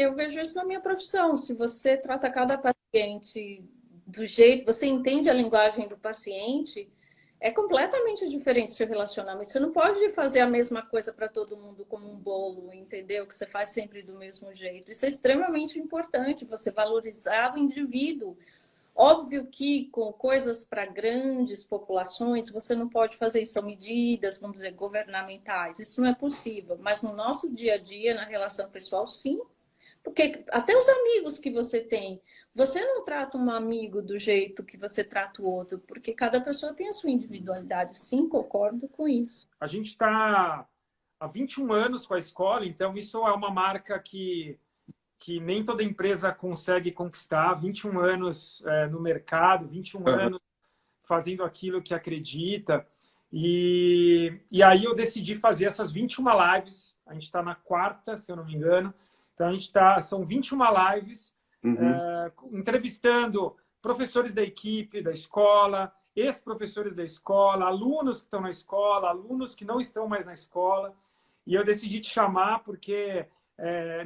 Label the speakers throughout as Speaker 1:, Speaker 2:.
Speaker 1: eu vejo isso na minha profissão. Se você trata cada paciente do jeito, você entende a linguagem do paciente, é completamente diferente seu relacionamento. Você não pode fazer a mesma coisa para todo mundo como um bolo, entendeu? Que você faz sempre do mesmo jeito. Isso é extremamente importante, você valorizar o indivíduo. Óbvio que com coisas para grandes populações, você não pode fazer isso, são medidas, vamos dizer, governamentais. Isso não é possível, mas no nosso dia a dia, na relação pessoal, sim. Porque até os amigos que você tem, você não trata um amigo do jeito que você trata o outro, porque cada pessoa tem a sua individualidade. Sim, concordo com isso.
Speaker 2: A gente está há 21 anos com a escola, então isso é uma marca que nem toda empresa consegue conquistar. 21 anos no mercado, 21 anos fazendo aquilo que acredita. E aí eu decidi fazer essas 21 lives. A gente está na quarta, se eu não me engano. Então a gente são 21 lives entrevistando professores da equipe, da escola, ex-professores da escola, alunos que estão na escola, alunos que não estão mais na escola. E eu decidi te chamar porque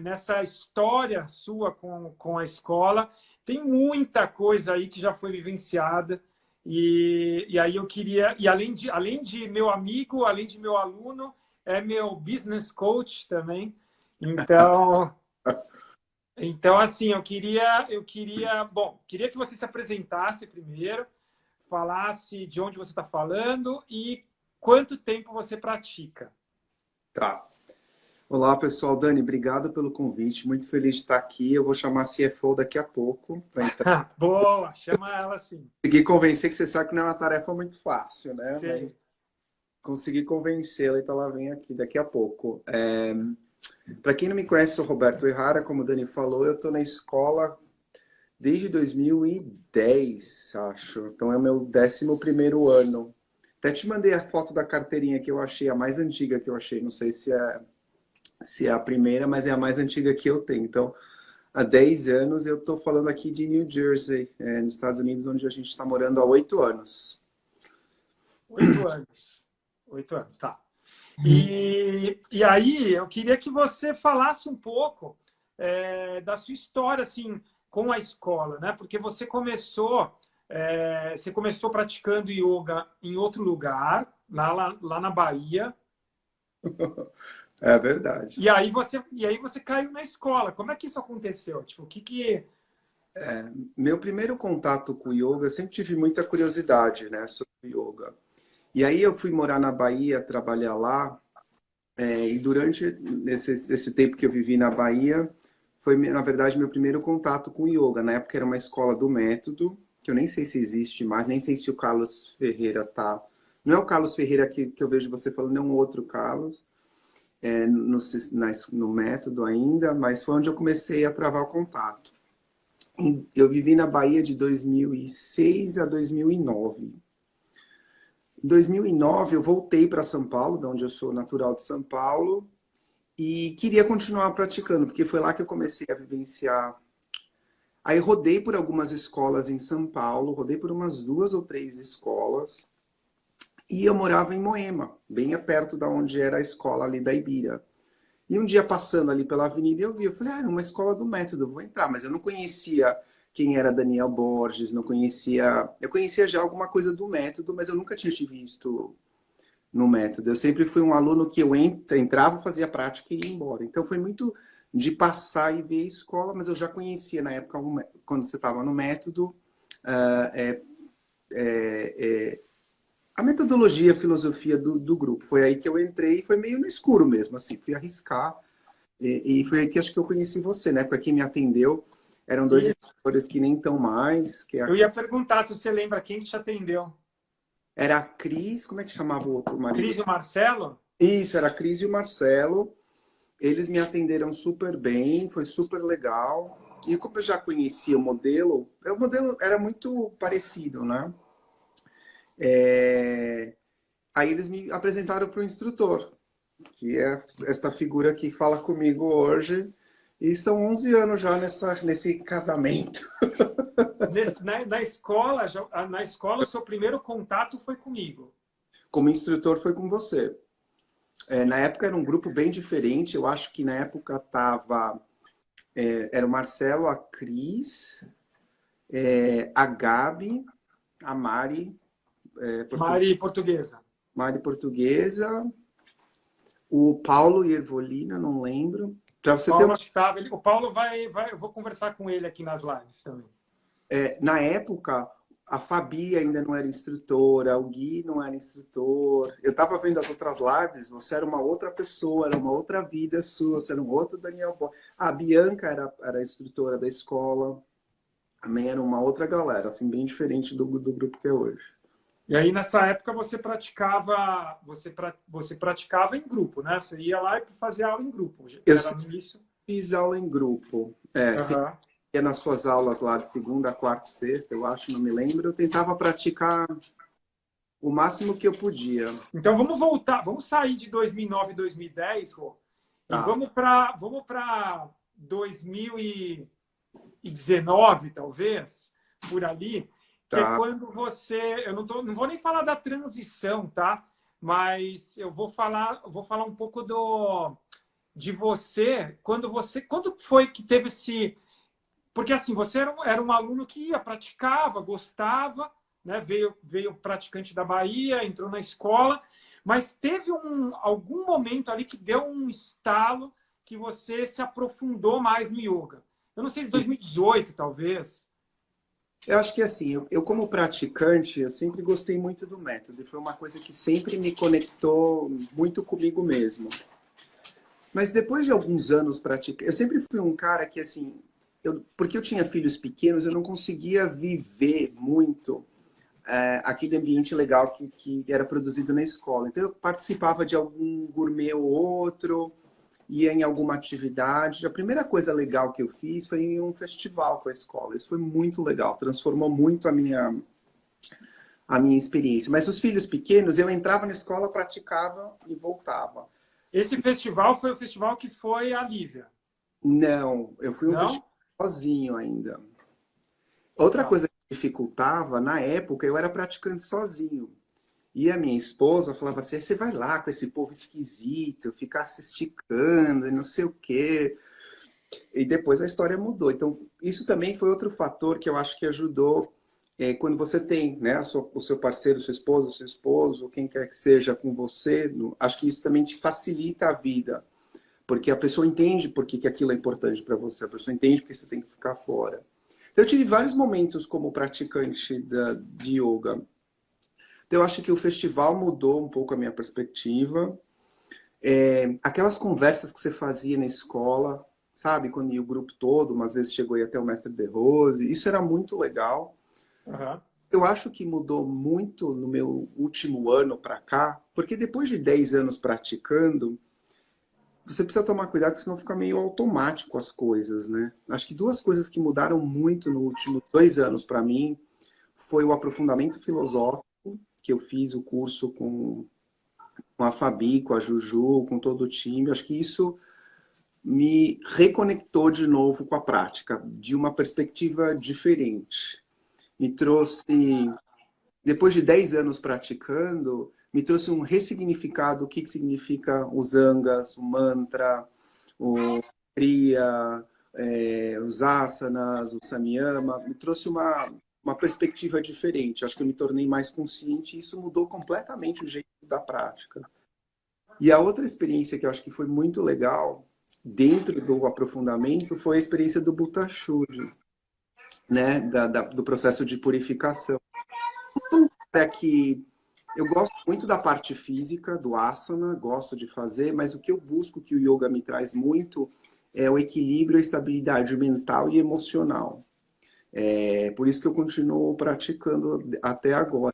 Speaker 2: nessa história sua com a escola tem muita coisa aí que já foi vivenciada. E aí eu queria... E além de meu amigo, além de meu aluno, é meu business coach também. Então assim, queria que você se apresentasse primeiro, falasse de onde você está falando e quanto tempo você pratica.
Speaker 3: Tá. Olá, pessoal. Dani, obrigado pelo convite. Muito feliz de estar aqui. Eu vou chamar a CFO daqui a pouco. Para entrar.
Speaker 2: Boa, chama ela sim.
Speaker 3: Consegui convencer, que você sabe que não é uma tarefa muito fácil, né?
Speaker 2: Sim.
Speaker 3: Mas consegui convencê-la, então ela vem aqui daqui a pouco. Para quem não me conhece, sou Roberto Errara. Como o Dani falou, eu estou na escola desde 2010, acho. Então é o meu 11º ano. Até te mandei a foto da carteirinha que eu achei, a mais antiga que eu achei. Não sei se é a primeira, mas é a mais antiga que eu tenho. Então, há 10 anos eu estou falando aqui de New Jersey, nos Estados Unidos, onde a gente está morando há 8 anos.
Speaker 2: 8 anos. 8 anos, tá. E aí, eu queria que você falasse um pouco da sua história, assim, com a escola, né? Porque você começou praticando yoga em outro lugar, lá na Bahia.
Speaker 3: É verdade.
Speaker 2: E aí você caiu na escola. Como é que isso aconteceu? Tipo,
Speaker 3: Meu primeiro contato com yoga, eu sempre tive muita curiosidade, né, sobre yoga. E aí eu fui morar na Bahia, trabalhar lá, e durante esse tempo que eu vivi na Bahia, foi, na verdade, meu primeiro contato com yoga. Na época era uma escola do método, que eu nem sei se existe mais, nem sei se o Carlos Ferreira tá... Não é o Carlos Ferreira que eu vejo você falando, é um outro Carlos, no método ainda, mas foi onde eu comecei a travar o contato. Eu vivi na Bahia de 2006 a 2009. Em 2009 eu voltei para São Paulo, de onde eu sou natural de São Paulo, e queria continuar praticando, porque foi lá que eu comecei a vivenciar. Aí rodei por algumas escolas em São Paulo, rodei por umas 2 ou 3 escolas, e eu morava em Moema, bem perto da onde era a escola ali da Ibira. E um dia passando ali pela avenida eu falei, uma escola do método, vou entrar. Mas eu não conhecia quem era Daniel Borges, não conhecia... Eu conhecia já alguma coisa do método, mas eu nunca tinha te visto no método. Eu sempre fui um aluno que eu entrava, fazia prática e ia embora. Então foi muito de passar e ver a escola, mas eu já conhecia na época, quando você estava no método, a metodologia, a filosofia do grupo. Foi aí que eu entrei e foi meio no escuro mesmo, assim, fui arriscar. E foi aí que acho que eu conheci você, né? Porque quem me atendeu eram 2 instrutores que nem estão mais.
Speaker 2: Eu ia perguntar se você lembra quem te atendeu.
Speaker 3: Era a Cris, como é que chamava o outro marido?
Speaker 2: Cris e o Marcelo?
Speaker 3: Isso, era a Cris e o Marcelo. Eles me atenderam super bem, foi super legal. E como eu já conhecia o modelo era muito parecido, né? Aí eles me apresentaram para o instrutor, que é esta figura que fala comigo hoje. E são 11 anos já nesse casamento.
Speaker 2: Na escola, o seu primeiro contato foi comigo.
Speaker 3: Como instrutor foi com você. Na época era um grupo bem diferente. Eu acho que na época estava Era o Marcelo, a Cris, a Gabi, a Mari,
Speaker 2: Mari portuguesa.
Speaker 3: Mari portuguesa, o Paulo Iervolina, não lembro. Para você
Speaker 2: Paulo,
Speaker 3: ter
Speaker 2: acho que tava, o Paulo eu vou conversar com ele aqui nas lives também.
Speaker 3: na época, a Fabi ainda não era instrutora, o Gui não era instrutor. Eu estava vendo as outras lives, você era uma outra pessoa, era uma outra vida sua, você era um outro Daniel Bo. A Bianca era instrutora da escola, também era uma outra galera, assim, bem diferente do grupo que é hoje.
Speaker 2: E aí, nessa época, você praticava em grupo, né? Você ia lá e fazia aula em grupo.
Speaker 3: Eu
Speaker 2: Era no início.
Speaker 3: fiz aula em grupo. Você ia nas suas aulas lá de segunda, quarta e sexta, eu acho, não me lembro. Eu tentava praticar o máximo que eu podia.
Speaker 2: Então, vamos voltar, vamos sair de 2009 e 2010, Rô, e
Speaker 3: Tá.
Speaker 2: vamos para 2019, talvez, por ali, que é
Speaker 3: Tá.
Speaker 2: quando você... Eu não vou nem falar da transição, tá? Mas eu vou falar um pouco de você, quando foi que teve esse... Porque assim, você era um aluno que ia, praticava, gostava, né? Veio praticante da Bahia, entrou na escola, mas teve algum momento ali que deu um estalo que você se aprofundou mais no yoga. Eu não sei se 2018, talvez.
Speaker 3: Eu acho que assim, eu como praticante, eu sempre gostei muito do método. E foi uma coisa que sempre me conectou muito comigo mesmo. Mas depois de alguns anos praticando, eu sempre fui um cara que assim, porque eu tinha filhos pequenos, eu não conseguia viver muito aquele ambiente legal que era produzido na escola. Então eu participava de algum gourmet ou outro, ia em alguma atividade. A primeira coisa legal que eu fiz foi em um festival com a escola. Isso foi muito legal, transformou muito a minha experiência. Mas os filhos pequenos, eu entrava na escola, praticava e voltava.
Speaker 2: Esse festival foi o festival que foi a Lívia.
Speaker 3: Não, eu fui um festival sozinho ainda. Outra coisa que dificultava, na época, eu era praticante sozinho. E a minha esposa falava assim, você vai lá com esse povo esquisito, ficar se esticando e não sei o quê. E depois a história mudou. Então, isso também foi outro fator que eu acho que ajudou quando você tem, né, o seu parceiro, sua esposa, seu esposo, quem quer que seja com você, acho que isso também te facilita a vida. Porque a pessoa entende por que aquilo é importante para você, a pessoa entende porque você tem que ficar fora. Então, eu tive vários momentos como praticante de yoga. Então, eu acho que o festival mudou um pouco a minha perspectiva. Aquelas conversas que você fazia na escola, sabe? Quando ia o grupo todo, umas vezes chegou aí até o mestre De Rose, isso era muito legal.
Speaker 2: Uhum.
Speaker 3: Eu acho que mudou muito no meu último ano para cá, porque depois de 10 anos praticando, você precisa tomar cuidado, porque senão fica meio automático as coisas, né? Acho que duas coisas que mudaram muito nos últimos 2 anos para mim foi o aprofundamento filosófico, que eu fiz o curso com a Fabi, com a Juju, com todo o time. Acho que isso me reconectou de novo com a prática, de uma perspectiva diferente. Me trouxe, depois de 10 anos praticando, me trouxe um ressignificado, o que significa os angas, o mantra, o kriya, os asanas, o samyama. Me trouxe uma perspectiva diferente. Acho que eu me tornei mais consciente e isso mudou completamente o jeito da prática. E a outra experiência que eu acho que foi muito legal, dentro do aprofundamento, foi a experiência do Butha Shuji, né? Do processo de purificação. É que eu gosto muito da parte física, do asana, gosto de fazer, mas o que eu busco, que o yoga me traz muito, é o equilíbrio, a estabilidade mental e emocional. Por isso que eu continuo praticando até agora.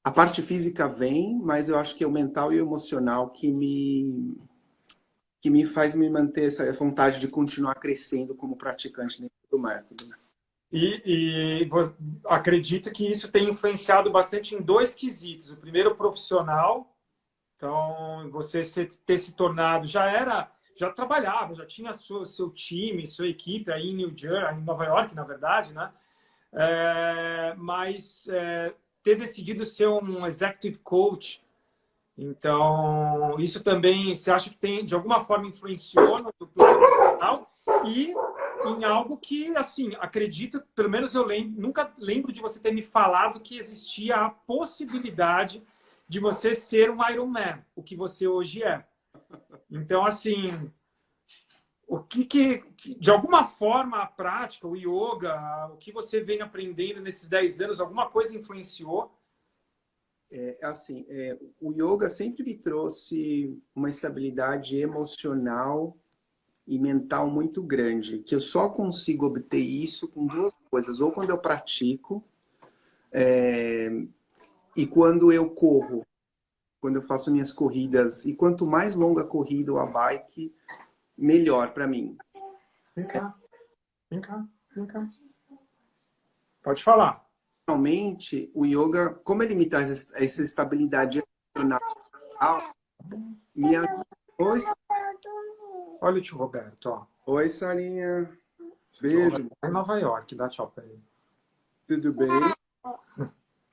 Speaker 3: A parte física vem, mas eu acho que é o mental e o emocional que me faz me manter essa vontade de continuar crescendo como praticante dentro do método.
Speaker 2: E acredito que isso tem influenciado bastante em 2 quesitos. O primeiro, profissional. Então, você ter se tornado... Já trabalhava, já tinha seu time, sua equipe aí em New Jersey, em Nova York, na verdade, né? Mas ter decidido ser um executive coach. Então, isso também, você acha que tem, de alguma forma, influenciou no plano profissional? E em algo que, assim, acredito, pelo menos eu lembro, nunca lembro de você ter me falado que existia a possibilidade de você ser um Ironman, o que você hoje é. Então, assim, o que de alguma forma, a prática, o yoga, o que você vem aprendendo nesses 10 anos, alguma coisa influenciou?
Speaker 3: Assim, o yoga sempre me trouxe uma estabilidade emocional e mental muito grande, que eu só consigo obter isso com duas coisas, ou quando eu pratico, e quando eu corro, quando eu faço minhas corridas. E quanto mais longa a corrida ou a bike, melhor para mim.
Speaker 2: Vem cá, vem cá, vem cá. Pode falar.
Speaker 3: Realmente, o yoga, como ele me traz essa estabilidade emocional, me ajuda. Oi,
Speaker 2: Olha o tio Roberto, ó.
Speaker 3: oi, Sarinha.
Speaker 2: Tio Roberto
Speaker 3: Beijo,
Speaker 2: tá em Nova York, dá tchau pra ele.
Speaker 3: tudo bem?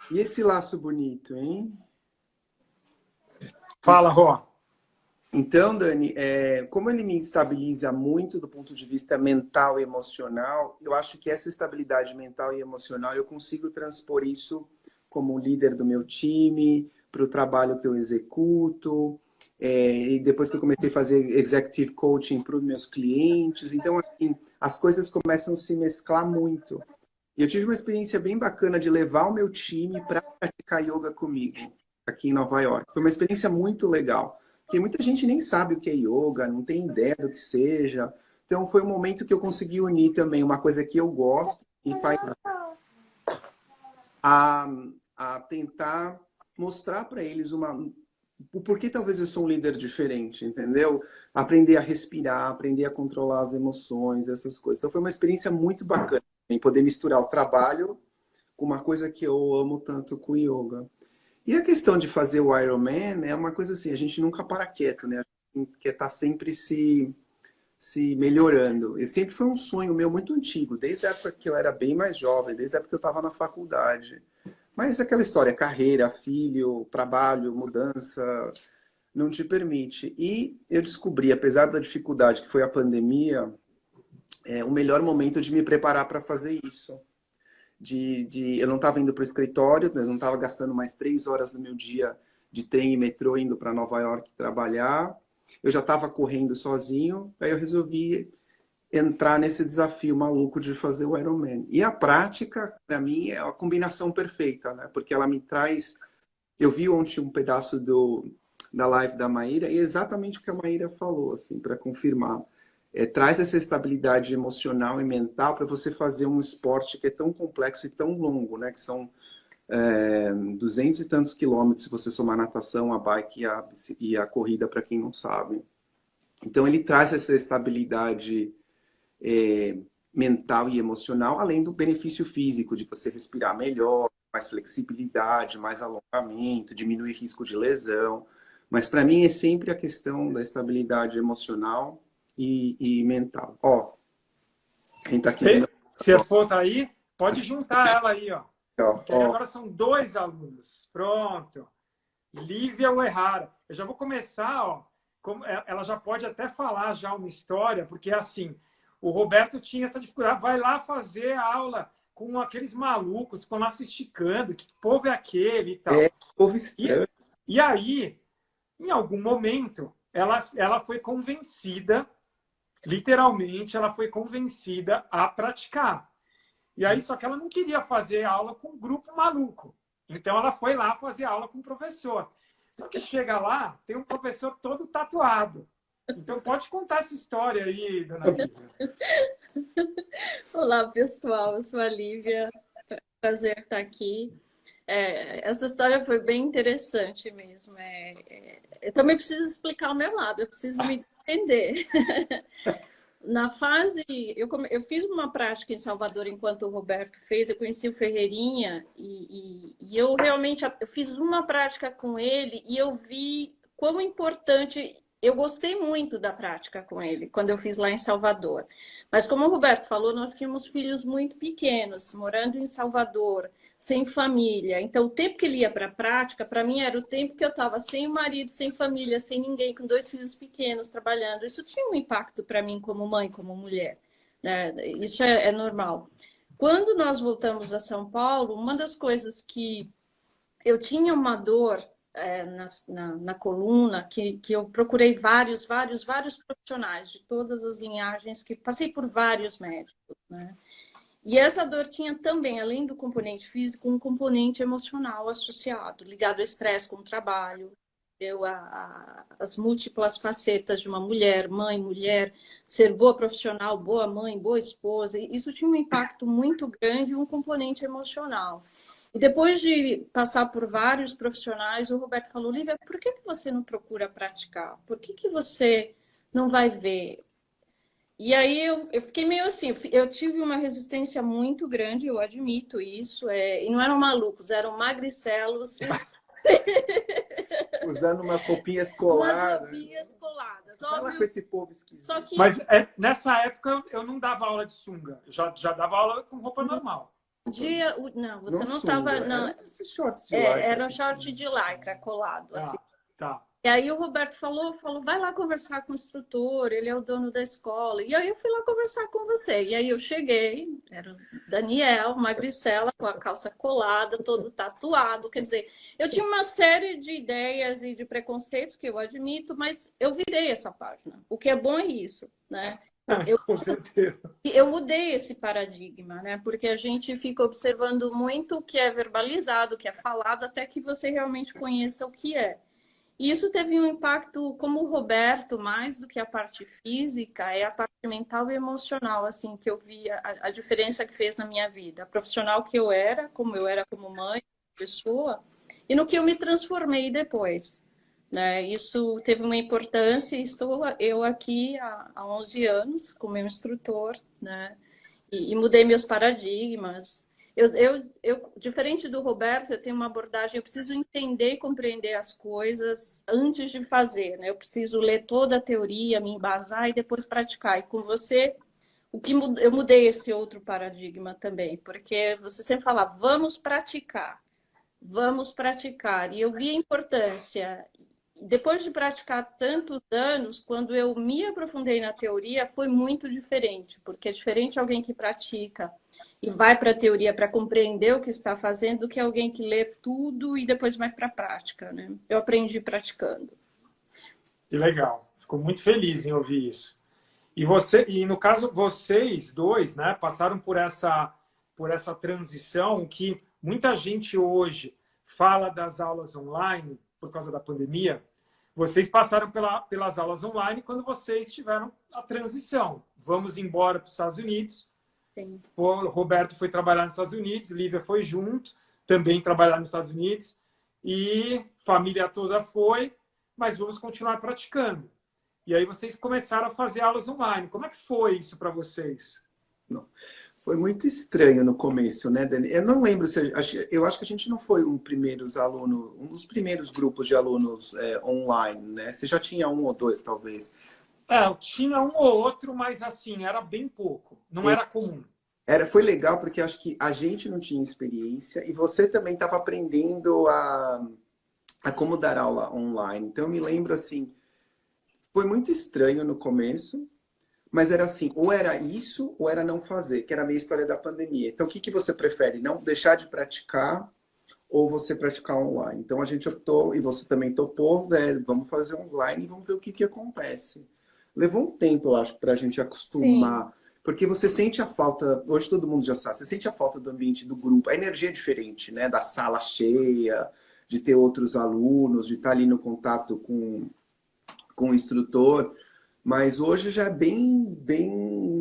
Speaker 3: E esse laço bonito, hein?
Speaker 2: Fala, Rô.
Speaker 3: Então, Dani, como ele me estabiliza muito do ponto de vista mental e emocional, eu acho que essa estabilidade mental e emocional eu consigo transpor isso como líder do meu time, para o trabalho que eu executo, e depois que eu comecei a fazer executive coaching para os meus clientes. Então, assim, as coisas começam a se mesclar muito. E eu tive uma experiência bem bacana de levar o meu time para praticar yoga comigo, aqui em Nova York. Foi uma experiência muito legal. Porque muita gente nem sabe o que é yoga, não tem ideia do que seja. Então foi um momento que eu consegui unir também uma coisa que eu gosto e faz a, a tentar mostrar para eles o porquê talvez eu sou um líder diferente, entendeu? Aprender a respirar, aprender a controlar as emoções, essas coisas. Então foi uma experiência muito bacana em poder misturar o trabalho com uma coisa que eu amo tanto com o yoga. E a questão de fazer o Ironman é uma coisa assim, a gente nunca para quieto, né? A gente quer estar sempre se melhorando. E sempre foi um sonho meu muito antigo, desde a época que eu era bem mais jovem, desde a época que eu estava na faculdade. Mas aquela história, carreira, filho, trabalho, mudança, não te permite. E eu descobri, apesar da dificuldade que foi a pandemia, o melhor momento de me preparar para fazer isso. Eu não estava indo para o escritório, eu não estava gastando mais 3 horas do meu dia de trem e metrô indo para Nova York trabalhar. Eu já estava correndo sozinho, aí eu resolvi entrar nesse desafio maluco de fazer o Ironman. E a prática, para mim, é a combinação perfeita, né? Porque ela me traz... Eu vi ontem um pedaço da live da Maíra e é exatamente o que a Maíra falou, assim, para confirmar. Traz essa estabilidade emocional e mental para você fazer um esporte que é tão complexo e tão longo, né? Que são 200 e tantos quilômetros se você somar a natação, a bike e a corrida, para quem não sabe. Então ele traz essa estabilidade mental e emocional, além do benefício físico de você respirar melhor, mais flexibilidade, mais alongamento, diminuir risco de lesão. Mas para mim é sempre a questão da estabilidade emocional e mental. Ó, quem tá aqui do meu
Speaker 2: Se a
Speaker 3: lado,
Speaker 2: for tá aí, pode juntar ela aí, ó.
Speaker 3: ó,
Speaker 2: Porque aí
Speaker 3: ó,
Speaker 2: agora são 2 alunos. Pronto. Lívia Uehara. Eu já vou começar, ó. Ela já pode até falar já uma história, porque assim, o Roberto tinha essa dificuldade. Vai lá fazer a aula com aqueles malucos, ficam lá se esticando, que povo é aquele e tal.
Speaker 3: povo
Speaker 2: E,
Speaker 3: estranho.
Speaker 2: e aí, em algum momento, ela foi convencida, literalmente, ela foi convencida a praticar. E aí, só que ela não queria fazer aula com um grupo maluco. Então, ela foi lá fazer aula com o professor. Só que chega lá, tem um professor todo tatuado. Então, pode contar essa história aí, dona Lívia.
Speaker 1: Olá, pessoal. Eu sou a Lívia. Prazer estar aqui. Essa história foi bem interessante mesmo. Eu também preciso explicar o meu lado, eu preciso me defender. Na fase, eu fiz uma prática em Salvador enquanto o Roberto fez, eu conheci o Ferreirinha e eu realmente eu fiz uma prática com ele e eu vi quão importante, eu gostei muito da prática com ele, quando eu fiz lá em Salvador. Mas como o Roberto falou, nós tínhamos filhos muito pequenos, morando em Salvador, sem família. Então, o tempo que ele ia para a prática, para mim, era o tempo que eu estava sem o marido, sem família, sem ninguém, com 2 filhos pequenos, trabalhando. Isso tinha um impacto para mim como mãe, como mulher. né? Isso é normal. Quando nós voltamos a São Paulo, uma das coisas que eu tinha uma dor na coluna, que eu procurei vários profissionais de todas as linhagens, que passei por vários médicos, né? E essa dor tinha também, além do componente físico, um componente emocional associado, ligado ao estresse com o trabalho, as múltiplas facetas de uma mulher, mãe, mulher, ser boa profissional, boa mãe, boa esposa. Isso tinha um impacto muito grande e um componente emocional. E depois de passar por vários profissionais, o Roberto falou: Lívia, por que você não procura praticar? Por que você não vai ver? E aí eu fiquei meio assim, eu tive uma resistência muito grande, eu admito isso, e não eram malucos, eram magricelos,
Speaker 3: Usando umas roupinhas
Speaker 1: umas
Speaker 3: coladas.
Speaker 1: roupinhas coladas,
Speaker 3: Vai lá com
Speaker 1: óbvio.
Speaker 3: esse povo esquisito.
Speaker 1: Só que
Speaker 2: Mas nessa época eu não dava aula de sunga, já dava aula com roupa normal.
Speaker 1: não, você não
Speaker 3: sunga,
Speaker 1: estava, não,
Speaker 3: era esses shorts de lycra.
Speaker 1: era short de lycra colado, assim.
Speaker 2: Tá.
Speaker 1: E aí o Roberto falou, vai lá conversar com o instrutor, ele é o dono da escola. E aí eu fui lá conversar com você. E aí eu cheguei, era o Daniel, magricela, com a calça colada, todo tatuado. Quer dizer, eu tinha uma série de ideias e de preconceitos que eu admito, mas eu virei essa página. O que é bom é isso, né?
Speaker 2: Com certeza.
Speaker 1: Eu mudei esse paradigma, né? Porque a gente fica observando muito o que é verbalizado, o que é falado, até que você realmente conheça o que é. E isso teve um impacto, como o Roberto, mais do que a parte física, é a parte mental e emocional, assim, que eu vi a diferença que fez na minha vida. A profissional que eu era como mãe, pessoa, e no que eu me transformei depois, né? Isso teve uma importância e estou eu aqui há 11 anos com meu instrutor, né? E mudei meus paradigmas. Diferente do Roberto, eu tenho uma abordagem, eu preciso entender e compreender as coisas antes de fazer, né? Eu preciso ler toda a teoria, me embasar e depois praticar. E com você, eu mudei esse outro paradigma também, porque você sempre fala, vamos praticar, vamos praticar. E eu vi a importância. Depois de praticar tantos anos, quando eu me aprofundei na teoria, foi muito diferente, porque é diferente alguém que pratica e vai para a teoria para compreender o que está fazendo do que alguém que lê tudo e depois vai para a prática, né? Eu aprendi praticando.
Speaker 2: Que legal. Fico muito feliz em ouvir isso. E no caso, vocês dois, né, passaram por essa transição que muita gente hoje fala das aulas online por causa da pandemia. Vocês passaram pelas aulas online quando vocês tiveram a transição. Vamos embora para os Estados Unidos.
Speaker 1: Sim.
Speaker 2: O Roberto foi trabalhar nos Estados Unidos, Lívia foi junto, também trabalhar nos Estados Unidos. E família toda foi, mas vamos continuar praticando. E aí vocês começaram a fazer aulas online. Como é que foi isso para vocês?
Speaker 3: Não. Foi muito estranho no começo, né, Dani? Eu não lembro se eu acho que a gente não foi um dos primeiros grupos de alunos online, né? Você já tinha um ou dois, talvez.
Speaker 2: Eu tinha um ou outro, mas assim, era bem pouco. Não era comum.
Speaker 3: Foi legal porque acho que a gente não tinha experiência e você também estava aprendendo a como dar aula online. Então eu me lembro assim, foi muito estranho no começo, mas era assim, ou era isso ou era não fazer, que era a minha história da pandemia. Então o que você prefere? Não deixar de praticar ou você praticar online? Então a gente optou, e você também topou, né? Vamos fazer online e vamos ver o que acontece. Levou um tempo, eu acho, para a gente acostumar. Sim. Porque você sente a falta, hoje todo mundo já sabe, você sente a falta do ambiente do grupo, a energia é diferente, né? Da sala cheia, de ter outros alunos, de estar ali no contato com o instrutor. Mas hoje já é bem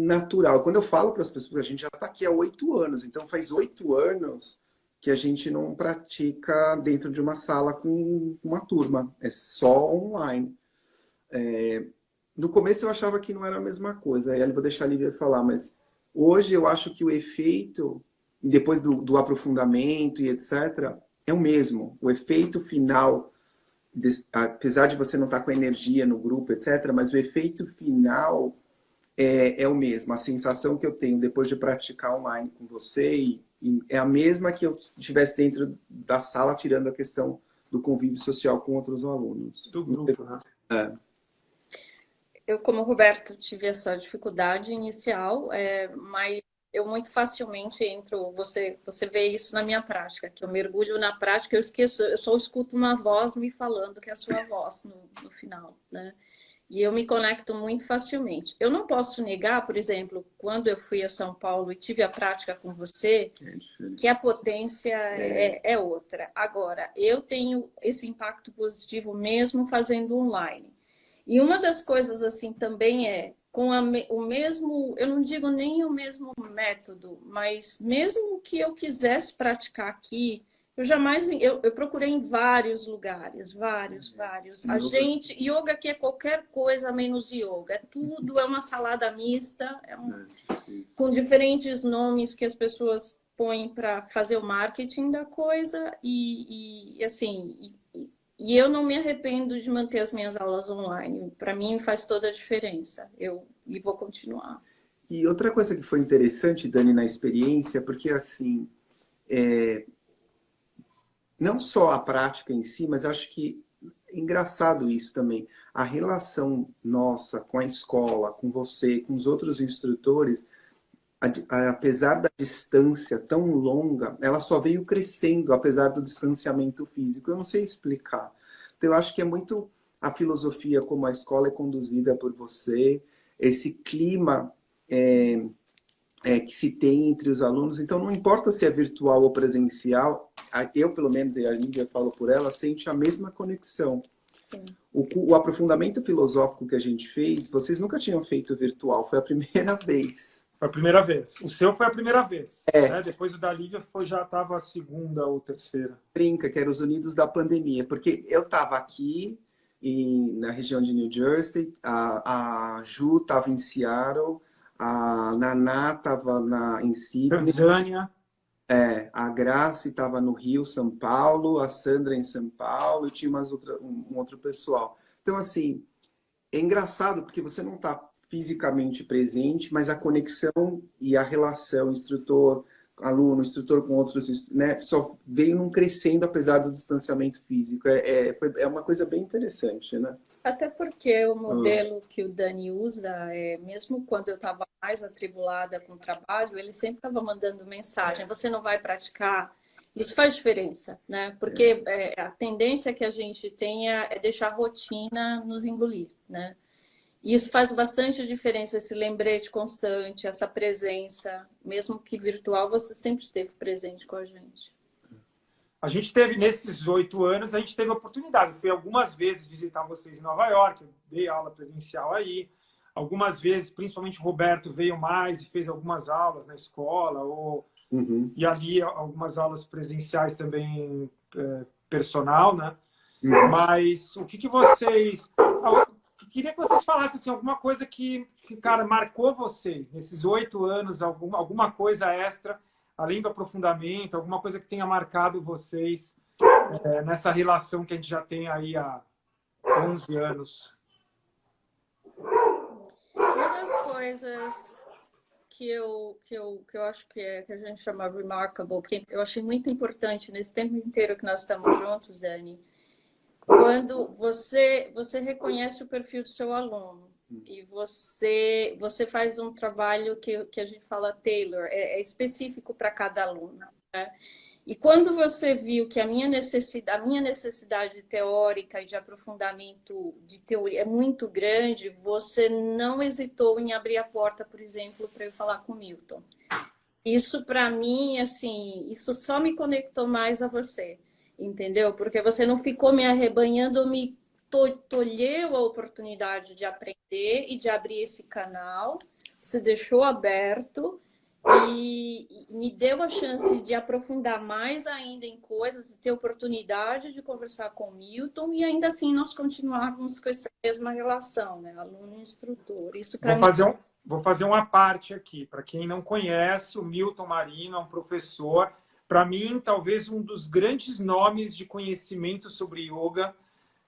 Speaker 3: natural. Quando eu falo para as pessoas, a gente já está aqui há 8 anos, então faz 8 anos que a gente não pratica dentro de uma sala com uma turma, é só online. No começo eu achava que não era a mesma coisa, aí eu vou deixar a Lívia falar, mas hoje eu acho que o efeito, depois do aprofundamento e etc., é o mesmo. O efeito final, apesar de você não estar com energia no grupo, etc., mas o efeito final é o mesmo. A sensação que eu tenho depois de praticar online com você é a mesma que eu estivesse dentro da sala, tirando a questão do convívio social com outros alunos.
Speaker 2: Do grupo, né?
Speaker 1: Eu, como Roberto, tive essa dificuldade inicial, mas eu muito facilmente entro, você vê isso na minha prática, que eu mergulho na prática, eu esqueço, eu só escuto uma voz me falando que é a sua voz no final, né? E eu me conecto muito facilmente. Eu não posso negar, por exemplo, quando eu fui a São Paulo e tive a prática com você, que a potência é outra. Agora, eu tenho esse impacto positivo mesmo fazendo online. E uma das coisas assim também com o mesmo, eu não digo nem o mesmo método, mas mesmo que eu quisesse praticar aqui, eu jamais, eu procurei em vários lugares, vários. A gente, yoga aqui é qualquer coisa menos yoga, tudo é uma salada mista, com diferentes nomes que as pessoas põem para fazer o marketing da coisa e assim, e eu não me arrependo de manter as minhas aulas online. Para mim faz toda a diferença. E vou continuar.
Speaker 3: E outra coisa que foi interessante, Dani, na experiência, porque assim, não só a prática em si, mas acho que é engraçado isso também. A relação nossa com a escola, com você, com os outros instrutores, apesar da distância tão longa, ela só veio crescendo, apesar do distanciamento físico. Eu não sei explicar. Então, eu acho que é muito a filosofia como a escola é conduzida por você, esse clima que se tem entre os alunos. Então, não importa se é virtual ou presencial, eu, pelo menos, e a Lívia falo por ela, sente a mesma conexão. O aprofundamento filosófico que a gente fez, vocês nunca tinham feito virtual, foi a primeira vez.
Speaker 2: Foi a primeira vez. O seu foi a primeira vez. Né? Depois o da Lívia já estava a segunda ou terceira.
Speaker 3: Brinca, que era os unidos da pandemia, porque eu estava aqui na região de New Jersey, a Ju estava em Seattle, a Naná estava em Sydney,
Speaker 2: Tanzânia.
Speaker 3: A Grace estava no Rio, São Paulo, a Sandra em São Paulo e tinha um outro pessoal. Então, assim, é engraçado porque você não está fisicamente presente, mas a conexão e a relação instrutor-aluno, instrutor com outros, né, só veio num crescendo apesar do distanciamento físico. É uma coisa bem interessante, né?
Speaker 1: Até porque o modelo que o Dani usa, mesmo quando eu estava mais atribulada com o trabalho, ele sempre estava mandando mensagem, você não vai praticar? Isso faz diferença, né? Porque a tendência que a gente tenha é deixar a rotina nos engolir, né? E isso faz bastante diferença, esse lembrete constante, essa presença, mesmo que virtual, você sempre esteve presente com a gente.
Speaker 2: A gente teve, nesses 8 anos, a gente teve a oportunidade. Eu fui algumas vezes visitar vocês em Nova York, eu dei aula presencial aí. Algumas vezes, principalmente o Roberto veio mais e fez algumas aulas na escola, e ali algumas aulas presenciais também, personal, né? Mas o que vocês... Queria que vocês falassem assim, alguma coisa que, cara, marcou vocês nesses 8 anos, alguma coisa extra, além do aprofundamento, alguma coisa que tenha marcado vocês nessa relação que a gente já tem aí há 11 anos.
Speaker 1: Uma das coisas que eu acho que a gente chama remarkable, que eu achei muito importante nesse tempo inteiro que nós estamos juntos, Dani, quando você reconhece o perfil do seu aluno e você faz um trabalho que a gente fala tailor, é específico para cada aluno, né? E quando você viu que a minha necessidade teórica e de aprofundamento de teoria é muito grande, você não hesitou em abrir a porta, por exemplo, para eu falar com o Milton. Isso, para mim, assim, isso só me conectou mais a você. Entendeu? Porque você não ficou me arrebanhando, me tolheu a oportunidade de aprender e de abrir esse canal. Você deixou aberto e me deu a chance de aprofundar mais ainda em coisas e ter oportunidade de conversar com o Milton e ainda assim nós continuarmos com essa mesma relação, né? Aluno e instrutor. Isso para mim...
Speaker 2: Vou fazer uma parte aqui. Para quem não conhece, o Milton Marino é um professor. Para mim, talvez um dos grandes nomes de conhecimento sobre yoga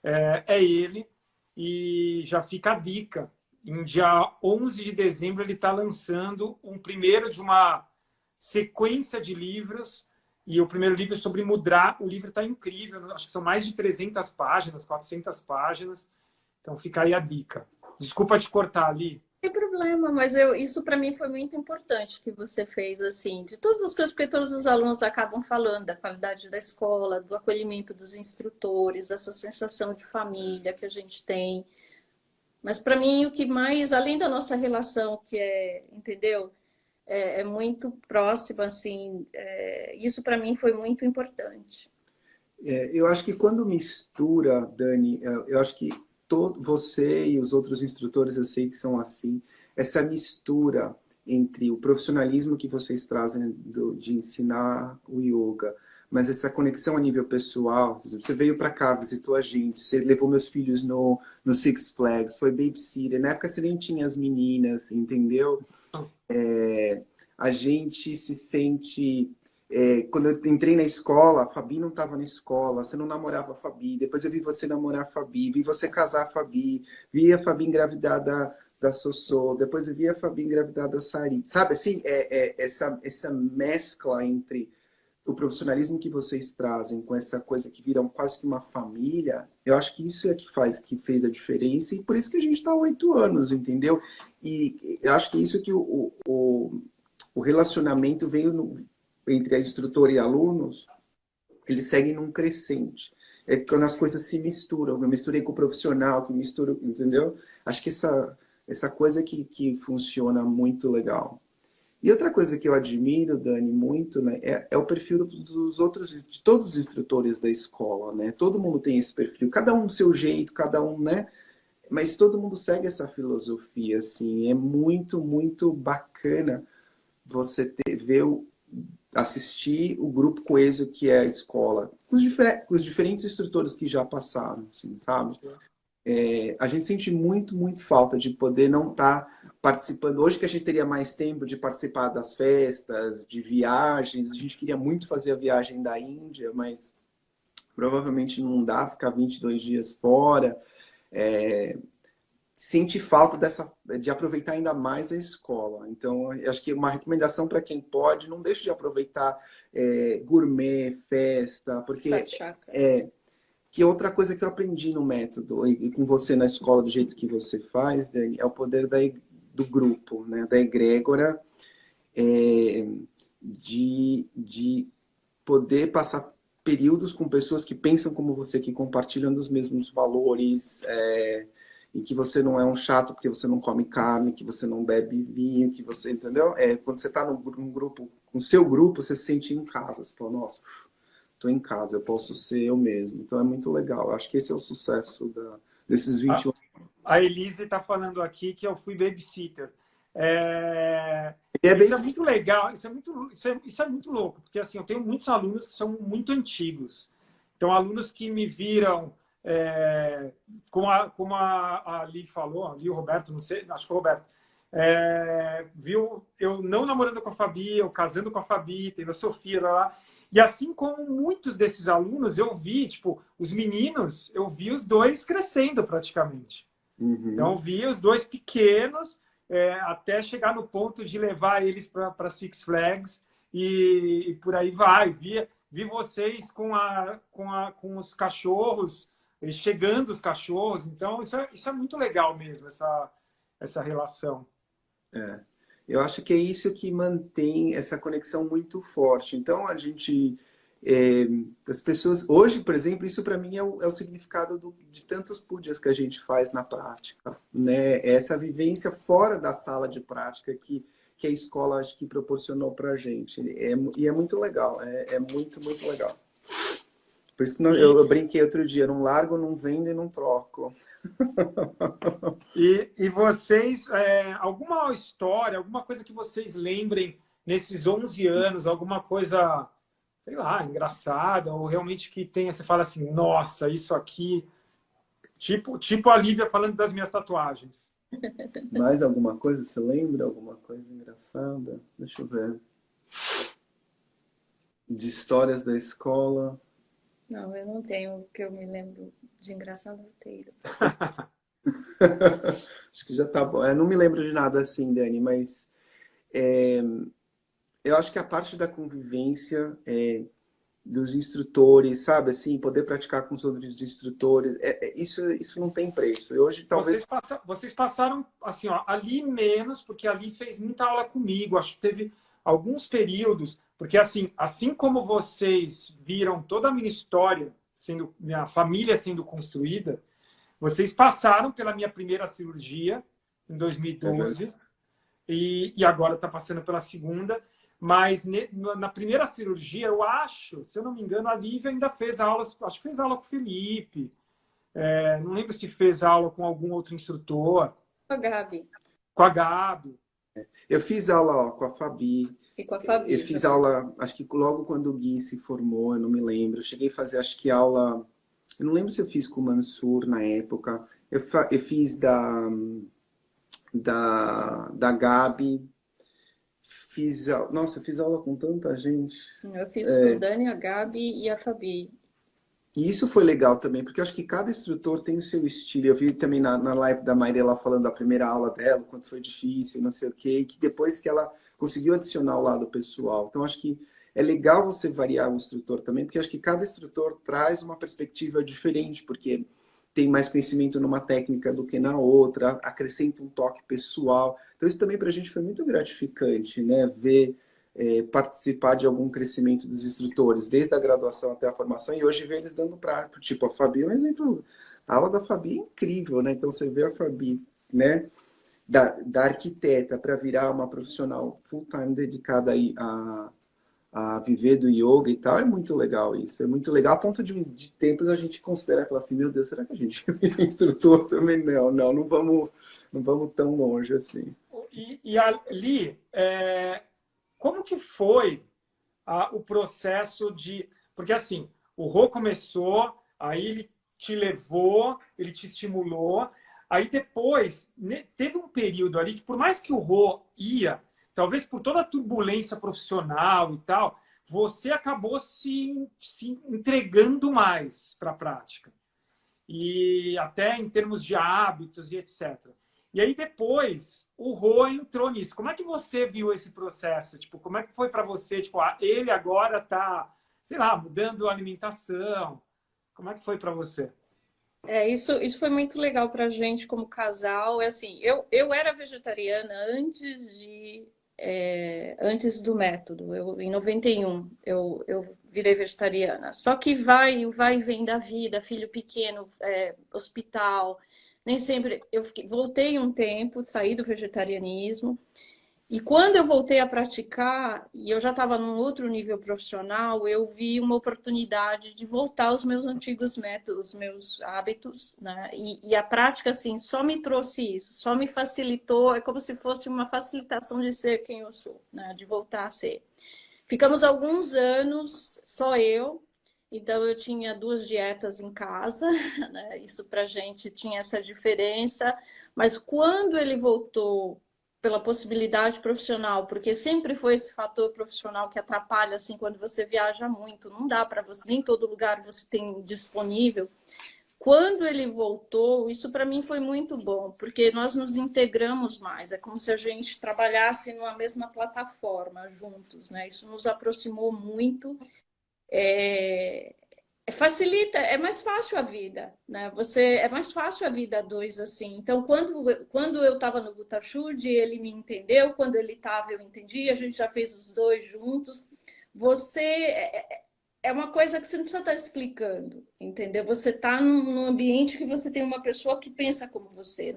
Speaker 2: é ele. E já fica a dica. Em dia 11 de dezembro, ele está lançando um primeiro de uma sequência de livros. E o primeiro livro é sobre mudra. O livro está incrível. Acho que são mais de 300 páginas, 400 páginas. Então, fica aí a dica. Desculpa te cortar ali.
Speaker 1: Tem problema, mas isso para mim foi muito importante que você fez, assim, de todas as coisas, porque todos os alunos acabam falando da qualidade da escola, do acolhimento dos instrutores, essa sensação de família que a gente tem. Mas para mim o que mais, além da nossa relação, que é, entendeu? É muito próxima, assim, isso para mim foi muito importante.
Speaker 3: Eu acho que quando mistura, Dani, eu acho que você e os outros instrutores, eu sei que são assim, essa mistura entre o profissionalismo que vocês trazem de ensinar o yoga, mas essa conexão a nível pessoal. Por exemplo, você veio para cá, visitou a gente, você levou meus filhos no Six Flags, foi babysitter, na época você nem tinha as meninas, entendeu? A gente se sente... quando eu entrei na escola, a Fabi não estava na escola, você não namorava a Fabi, depois eu vi você namorar a Fabi, vi você casar a Fabi, vi a Fabi engravidar da Sossô, depois eu vi a Fabi engravidar da Sari. Sabe, assim, essa mescla entre o profissionalismo que vocês trazem com essa coisa que vira quase que uma família, eu acho que isso é que fez a diferença, e por isso que a gente está há 8 anos, entendeu? E eu acho que isso que o relacionamento veio entre a instrutora e alunos, eles seguem num crescente. É quando as coisas se misturam. Eu misturei com o profissional, que misturo, entendeu? Acho que essa coisa que funciona muito legal. E outra coisa que eu admiro, Dani, muito, né, é o perfil de todos os instrutores da escola, né? Todo mundo tem esse perfil, cada um do seu jeito, cada um, né? Mas todo mundo segue essa filosofia, assim. É muito, muito bacana você ver assistir o grupo coeso que é a escola, os diferentes instrutores que já passaram, assim, sabe? A gente sente muito, muito falta de poder não estar participando. Hoje que a gente teria mais tempo de participar das festas, de viagens, a gente queria muito fazer a viagem da Índia, mas provavelmente não dá, ficar 22 dias fora. Sente falta de aproveitar ainda mais a escola. Então, eu acho que uma recomendação para quem pode, não deixe de aproveitar gourmet, festa, porque que outra coisa que eu aprendi no método, e com você na escola, do jeito que você faz, Dani, é o poder do grupo, né? Da egrégora, de poder passar períodos com pessoas que pensam como você, que compartilham dos mesmos valores, e que você não é um chato porque você não come carne, que você não bebe vinho, que você, entendeu? Quando você está num grupo, com o seu grupo, você se sente em casa, você fala, nossa, estou em casa, eu posso ser eu mesmo. Então é muito legal. Eu acho que esse é o sucesso desses 21 anos.
Speaker 2: A Elise está falando aqui que eu fui babysitter. Isso é muito legal, isso é muito louco, porque assim, eu tenho muitos alunos que são muito antigos. Então, alunos que me viram, como a Li falou, a Li, o Roberto, não sei, acho que o Roberto, viu eu não namorando com a Fabi, eu casando com a Fabi, tendo a Sofia lá. E assim como muitos desses alunos, eu vi, tipo, os meninos, eu vi os dois crescendo praticamente.
Speaker 3: Uhum.
Speaker 2: Então, eu vi os dois pequenos, até chegar no ponto de levar eles para Six Flags e por aí vai. Vi vocês com os cachorros, chegando os cachorros. Então, isso é muito legal mesmo, essa relação.
Speaker 3: Eu acho que é isso que mantém essa conexão muito forte. Então, a gente... as pessoas... Hoje, por exemplo, isso para mim é o significado de tantos pujas que a gente faz na prática, né? Essa vivência fora da sala de prática que a escola, acho que proporcionou para a gente. E é muito legal. É muito, muito legal. Por isso que eu brinquei outro dia, não largo, não vendo e não troco.
Speaker 2: E vocês, alguma história, alguma coisa que vocês lembrem nesses 11 anos, alguma coisa, sei lá, engraçada, ou realmente que tenha, você fala assim, nossa, isso aqui, tipo a Lívia falando das minhas tatuagens.
Speaker 3: Mais alguma coisa? Você lembra? Alguma coisa engraçada? Deixa eu ver. De histórias da escola.
Speaker 1: Não, eu não tenho, que eu me lembro de engraçado roteiro.
Speaker 3: Acho que já tá bom. Eu não me lembro de nada assim, Dani, mas eu acho que a parte da convivência dos instrutores, sabe? Assim, poder praticar com os outros instrutores, isso não tem preço. E hoje, talvez...
Speaker 2: Vocês passaram, assim, ó, ali menos, porque ali fez muita aula comigo. Acho que teve alguns períodos, porque assim como vocês viram toda a minha história, minha família sendo construída, vocês passaram pela minha primeira cirurgia, em 2012, e agora está passando pela segunda. Mas na primeira cirurgia, eu acho, se eu não me engano, a Lívia ainda fez aulas, acho que fez aula com o Felipe, não lembro se fez aula com algum outro instrutor.
Speaker 1: Com a Gabi.
Speaker 2: Com a Gabi.
Speaker 3: Eu fiz aula, ó, com a Fabi.
Speaker 1: E com a Fabi.
Speaker 3: Eu fiz aula, acho que logo quando o Gui se formou, eu não me lembro. Eu cheguei a fazer, acho que aula... Eu não lembro se eu fiz com o Mansur na época. Eu fiz da Gabi. Nossa, eu fiz aula com tanta gente.
Speaker 1: Eu fiz com o Dani, a Gabi e a Fabi.
Speaker 3: E isso foi legal também, porque eu acho que cada instrutor tem o seu estilo. Eu vi também na live da Maria falando da primeira aula dela, o quanto foi difícil, não sei o quê, e que depois que ela conseguiu adicionar o lado pessoal. Então, acho que é legal você variar o instrutor também, porque acho que cada instrutor traz uma perspectiva diferente, porque tem mais conhecimento numa técnica do que na outra, acrescenta um toque pessoal. Então, isso também para a gente foi muito gratificante, né? Ver, participar de algum crescimento dos instrutores, desde a graduação até a formação, e hoje ver eles dando prática. Tipo, a Fabi é um exemplo. A aula da Fabi é incrível, né? Então, você vê a Fabi, né? Da arquiteta para virar uma profissional full-time dedicada aí a viver do yoga e tal, é muito legal isso. É muito legal, a ponto de tempos a gente considera, falar assim, meu Deus, será que a gente vira instrutor também? Não vamos tão longe assim.
Speaker 2: E ali, como que foi o processo de... Porque assim, o Rô começou, aí ele te levou, ele te estimulou, aí depois teve um período ali que, por mais que o Rô ia, talvez por toda a turbulência profissional e tal, você acabou se entregando mais para a prática. E até em termos de hábitos e etc. E aí depois o Rô entrou nisso. Como é que você viu esse processo? Tipo, como é que foi para você? Tipo, ele agora está, sei lá, mudando a alimentação. Como é que foi para você?
Speaker 1: Isso foi muito legal para a gente como casal. Assim, eu era vegetariana antes do método. Em 91, eu virei vegetariana. Só que o vai e vem da vida, filho pequeno, hospital. Nem sempre. Voltei um tempo, saí do vegetarianismo. E quando eu voltei a praticar, e eu já estava num outro nível profissional, eu vi uma oportunidade de voltar aos meus antigos métodos, meus hábitos, né? E a prática, assim, só me trouxe isso, só me facilitou, é como se fosse uma facilitação de ser quem eu sou, né? De voltar a ser. Ficamos alguns anos, só eu, então eu tinha 2 dietas em casa, né? Isso pra gente tinha essa diferença, mas quando ele voltou pela possibilidade profissional, porque sempre foi esse fator profissional que atrapalha, assim, quando você viaja muito, não dá para você, nem todo lugar você tem disponível. Quando ele voltou, isso para mim foi muito bom, porque nós nos integramos mais, é como se a gente trabalhasse numa mesma plataforma juntos, né? Isso nos aproximou muito. Facilita, é mais fácil a vida, né? É mais fácil a vida a dois assim. Então, quando eu estava no Butachud, ele me entendeu, quando ele estava, eu entendi, a gente já fez os dois juntos. Você é uma coisa que você não precisa estar explicando, entendeu? Você está num ambiente que você tem uma pessoa que pensa como você.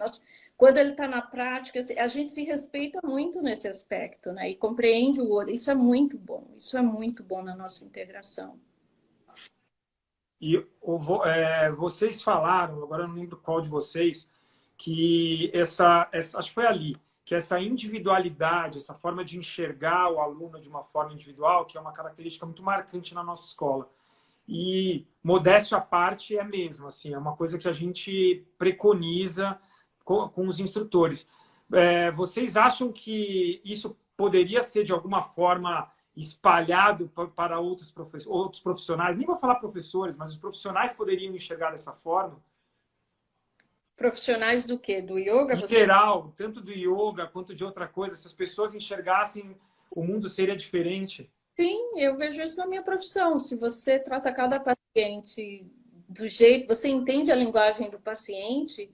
Speaker 1: Quando ele está na prática, a gente se respeita muito nesse aspecto, né? E compreende o outro. Isso é muito bom na nossa integração.
Speaker 2: E vocês falaram, agora eu não lembro qual de vocês, que acho que foi ali, que essa individualidade, essa forma de enxergar o aluno de uma forma individual, que é uma característica muito marcante na nossa escola. E, modéstia à parte, é mesmo, assim, é uma coisa que a gente preconiza com os instrutores. Vocês acham que isso poderia ser, de alguma forma, espalhado para outros profissionais? Nem vou falar professores, mas os profissionais poderiam enxergar dessa forma?
Speaker 1: Profissionais do quê? Do yoga?
Speaker 2: Em geral, tanto do yoga quanto de outra coisa, se as pessoas enxergassem, o mundo seria diferente.
Speaker 1: Sim, eu vejo isso na minha profissão. Se você trata cada paciente do jeito, você entende a linguagem do paciente,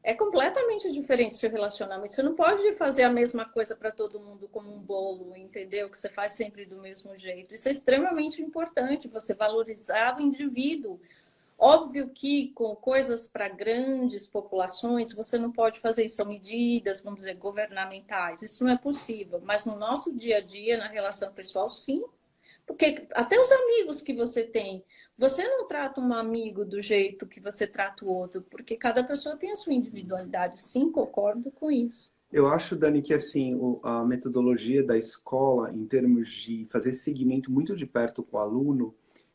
Speaker 1: é completamente diferente seu relacionamento. Você não pode fazer a mesma coisa para todo mundo como um bolo, entendeu? Que você faz sempre do mesmo jeito. Isso é extremamente importante, você valorizar o indivíduo. Óbvio que com coisas para grandes populações, você não pode fazer isso, são medidas, vamos dizer, governamentais. Isso não é possível, mas no nosso dia a dia, na relação pessoal, sim. Porque até os amigos que você tem, você não trata um amigo do jeito que você trata o outro, porque cada pessoa tem a sua individualidade. Sim, concordo com isso.
Speaker 3: Eu acho, Dani, que assim, a metodologia da escola, em termos de fazer seguimento muito de perto com o aluno,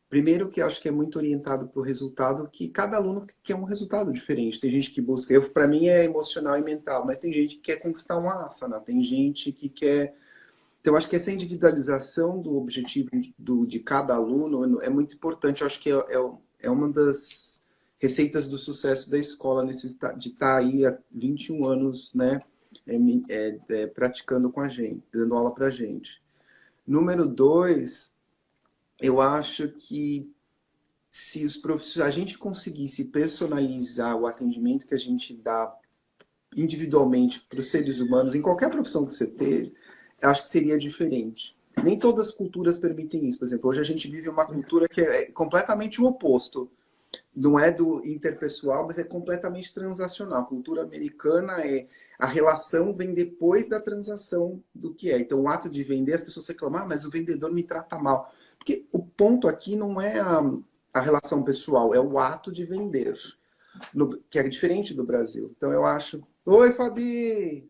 Speaker 3: primeiro que eu acho que é muito orientado para o resultado, que cada aluno quer um resultado diferente. Tem gente que busca, para mim é emocional e mental, mas tem gente que quer conquistar uma asana, tem gente que quer. Então, eu acho que essa individualização do objetivo de cada aluno é muito importante. Eu acho que é uma das receitas do sucesso da escola, de estar aí há 21 anos, né, praticando com a gente, dando aula para a gente. Número 2, eu acho que se a gente conseguisse personalizar o atendimento que a gente dá individualmente para os seres humanos, em qualquer profissão que você ter, eu acho que seria diferente. Nem todas as culturas permitem isso. Por exemplo, hoje a gente vive uma cultura que é completamente o oposto. Não é do interpessoal, mas é completamente transacional. A cultura americana a relação vem depois da transação do que é. Então, o ato de vender, as pessoas reclamam, mas o vendedor me trata mal. Porque o ponto aqui não é a relação pessoal, é o ato de vender, que é diferente do Brasil. Então, eu acho... Oi, Fabi!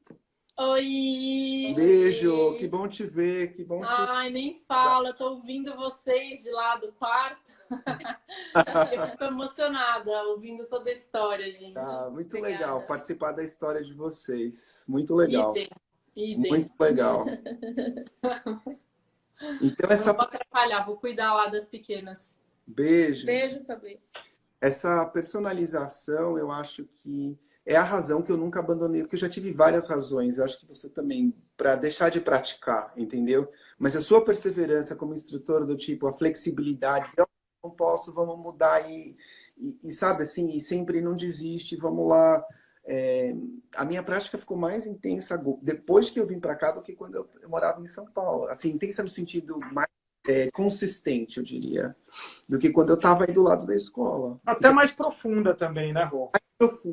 Speaker 4: Oi!
Speaker 3: Beijo, que bom te ver, que bom te...
Speaker 4: Ai, nem fala, tô ouvindo vocês de lá do quarto. Eu fico emocionada ouvindo toda a história, gente.
Speaker 3: Muito
Speaker 4: Obrigada.
Speaker 3: legal participar da história de vocês. Muito legal.
Speaker 4: Idem.
Speaker 3: Muito legal. Então,
Speaker 4: Não vou atrapalhar, vou cuidar lá das pequenas.
Speaker 3: Beijo.
Speaker 1: Beijo, Fabi.
Speaker 3: Essa personalização, eu acho que é a razão que eu nunca abandonei, porque eu já tive várias razões, eu acho que você também, para deixar de praticar, entendeu? Mas a sua perseverança como instrutor do tipo, a flexibilidade, eu não posso, vamos mudar e sabe assim, e sempre não desiste, vamos lá. A minha prática ficou mais intensa depois que eu vim para cá do que quando eu morava em São Paulo. Assim, intensa no sentido mais consistente, eu diria, do que quando eu estava aí do lado da escola.
Speaker 2: Até mais profunda também, né, Rô?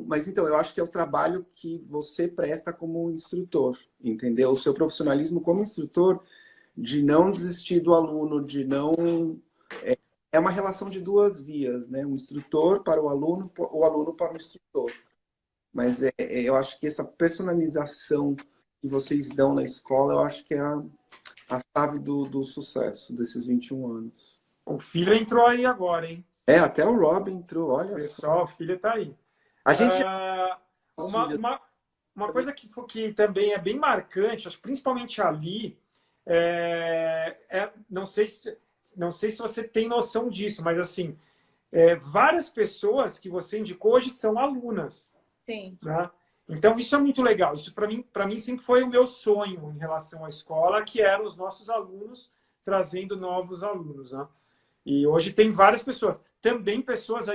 Speaker 3: Mas então, eu acho que é o trabalho que você presta como instrutor, entendeu? O seu profissionalismo como instrutor, de não desistir do aluno, de não... É uma relação de duas vias, né? Um instrutor para o aluno para o instrutor. Mas eu acho que essa personalização que vocês dão na escola, eu acho que é a chave do sucesso desses 21 anos.
Speaker 2: O filho entrou aí agora, hein?
Speaker 3: Até o Rob entrou, olha só.
Speaker 2: Pessoal, o filho tá aí.
Speaker 3: A gente...
Speaker 2: Uma coisa que também é bem marcante, acho que principalmente ali, não sei se você tem noção disso, mas assim, várias pessoas que você indicou hoje são alunas.
Speaker 1: Sim.
Speaker 2: Né? Então, isso é muito legal. Isso, para mim, sempre foi o meu sonho em relação à escola, que eram os nossos alunos trazendo novos alunos. Né? E hoje tem várias pessoas. Também pessoas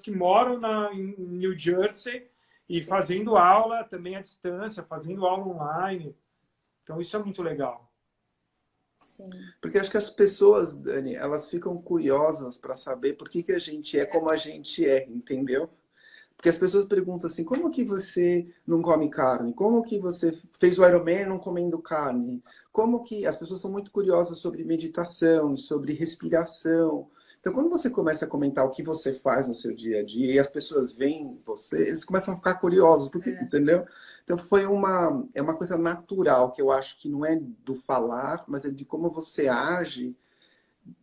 Speaker 2: que moram em New Jersey e fazendo aula também à distância, fazendo aula online. Então, isso é muito legal.
Speaker 1: Sim.
Speaker 3: Porque acho que as pessoas, Dani, elas ficam curiosas para saber por que a gente é como a gente é, entendeu? Porque as pessoas perguntam assim, como que você não come carne? Como que você fez o Ironman não comendo carne? Como que... As pessoas são muito curiosas sobre meditação, sobre respiração. Então, quando você começa a comentar o que você faz no seu dia a dia e as pessoas veem você, eles começam a ficar curiosos, porque, entendeu? Então, é uma coisa natural, que eu acho que não é do falar, mas é de como você age.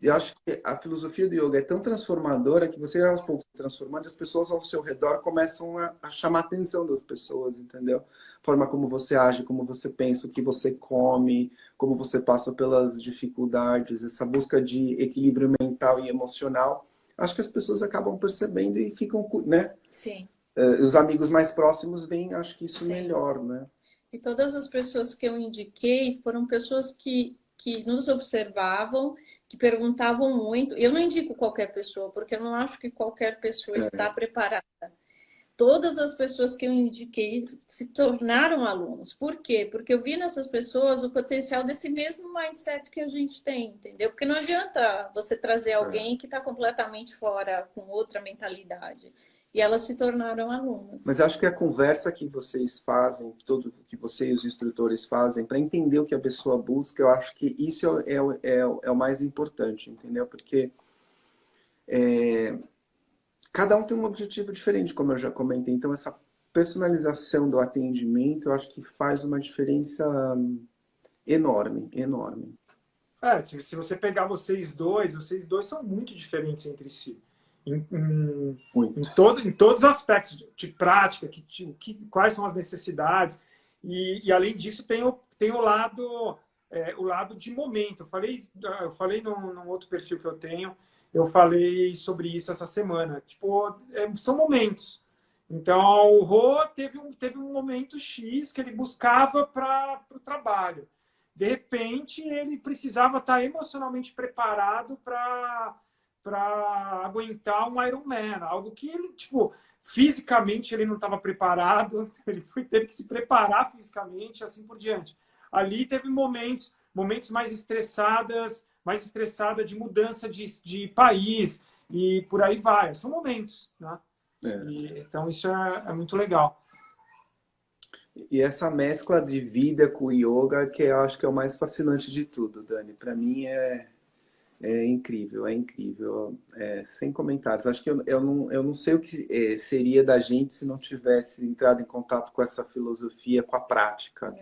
Speaker 3: Eu acho que a filosofia do yoga é tão transformadora que você, aos poucos, transformando, as pessoas ao seu redor começam a chamar a atenção das pessoas, entendeu? A forma como você age, como você pensa, o que você come, como você passa pelas dificuldades, essa busca de equilíbrio mental e emocional. Acho que as pessoas acabam percebendo e ficam, né?
Speaker 1: Sim.
Speaker 3: Os amigos mais próximos veem, acho que isso
Speaker 1: Sim.
Speaker 3: melhor, né?
Speaker 1: E todas as pessoas que eu indiquei foram pessoas que que nos observavam, que perguntavam muito. Eu não indico qualquer pessoa, porque eu não acho que qualquer pessoa está preparada. Todas as pessoas que eu indiquei se tornaram alunos. Por quê? Porque eu vi nessas pessoas o potencial desse mesmo mindset que a gente tem, entendeu? Porque não adianta você trazer alguém que está completamente fora, com outra mentalidade. E elas se tornaram alunas.
Speaker 3: Mas acho que a conversa que vocês fazem, tudo que você e os instrutores fazem, para entender o que a pessoa busca, eu acho que isso é o mais importante, entendeu? Porque cada um tem um objetivo diferente, como eu já comentei. Então, essa personalização do atendimento, eu acho que faz uma diferença enorme, enorme.
Speaker 2: Se você pegar vocês dois são muito diferentes entre si. Em todos os aspectos de prática, quais são as necessidades. E além disso, tem o lado de momento. Eu falei num outro perfil que eu tenho, eu falei sobre isso essa semana. Tipo, são momentos. Então, o Rô teve um momento X que ele buscava para o trabalho. De repente, ele precisava estar emocionalmente preparado para aguentar um Ironman, algo que ele, tipo, fisicamente ele não estava preparado, ele teve que se preparar fisicamente, assim por diante. Ali teve momentos mais estressada de mudança de país e por aí vai. São momentos, né? Então isso é muito legal.
Speaker 3: E essa mescla de vida com o yoga, que eu acho que é o mais fascinante de tudo, Dani. Para mim é incrível, é incrível. Sem comentários. Acho que eu não sei o que seria da gente se não tivesse entrado em contato com essa filosofia, com a prática.